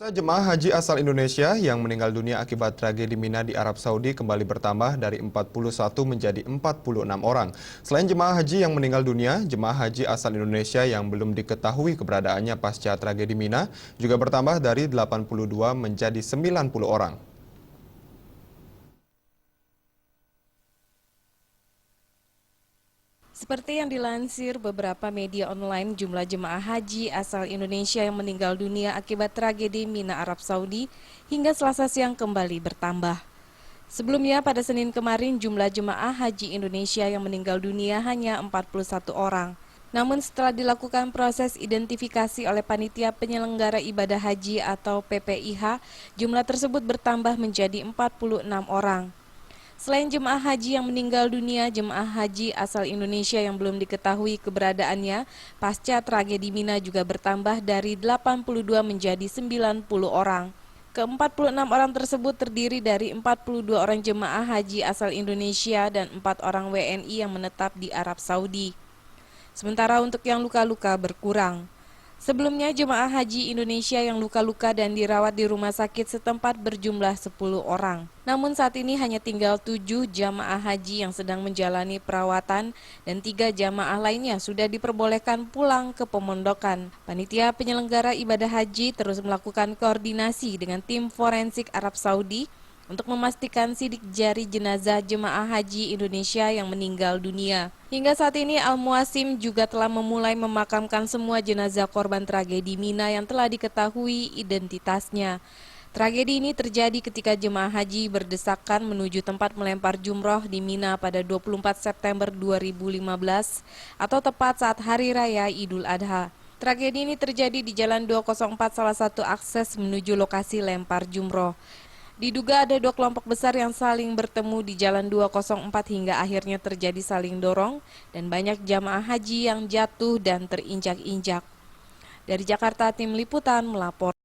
Jemaah haji asal Indonesia yang meninggal dunia akibat tragedi Mina di Arab Saudi kembali bertambah dari 41 menjadi 46 orang. Selain jemaah haji yang meninggal dunia, jemaah haji asal Indonesia yang belum diketahui keberadaannya pasca tragedi Mina juga bertambah dari 82 menjadi 90 orang. Seperti yang dilansir beberapa media online, jumlah jemaah haji asal Indonesia yang meninggal dunia akibat tragedi Mina Arab Saudi hingga Selasa siang kembali bertambah. Sebelumnya pada Senin kemarin jumlah jemaah haji Indonesia yang meninggal dunia hanya 41 orang. Namun setelah dilakukan proses identifikasi oleh Panitia Penyelenggara Ibadah Haji atau PPIH, jumlah tersebut bertambah menjadi 46 orang. Selain jemaah haji yang meninggal dunia, jemaah haji asal Indonesia yang belum diketahui keberadaannya pasca tragedi Mina juga bertambah dari 82 menjadi 90 orang. Ke-46 orang tersebut terdiri dari 42 orang jemaah haji asal Indonesia dan 4 orang WNI yang menetap di Arab Saudi. Sementara untuk yang luka-luka berkurang. Sebelumnya jemaah haji Indonesia yang luka-luka dan dirawat di rumah sakit setempat berjumlah 10 orang. Namun saat ini hanya tinggal 7 jamaah haji yang sedang menjalani perawatan dan 3 jamaah lainnya sudah diperbolehkan pulang ke pemondokan. Panitia penyelenggara ibadah haji terus melakukan koordinasi dengan tim forensik Arab Saudi untuk memastikan sidik jari jenazah jemaah haji Indonesia yang meninggal dunia. Hingga saat ini Al-Muasim juga telah memulai memakamkan semua jenazah korban tragedi Mina yang telah diketahui identitasnya. Tragedi ini terjadi ketika jemaah haji berdesakan menuju tempat melempar jumroh di Mina pada 24 September 2015 atau tepat saat Hari Raya Idul Adha. Tragedi ini terjadi di Jalan 204, salah satu akses menuju lokasi lempar jumroh. Diduga ada 2 kelompok besar yang saling bertemu di Jalan 204 hingga akhirnya terjadi saling dorong dan banyak jamaah haji yang jatuh dan terinjak-injak. Dari Jakarta, tim liputan melapor.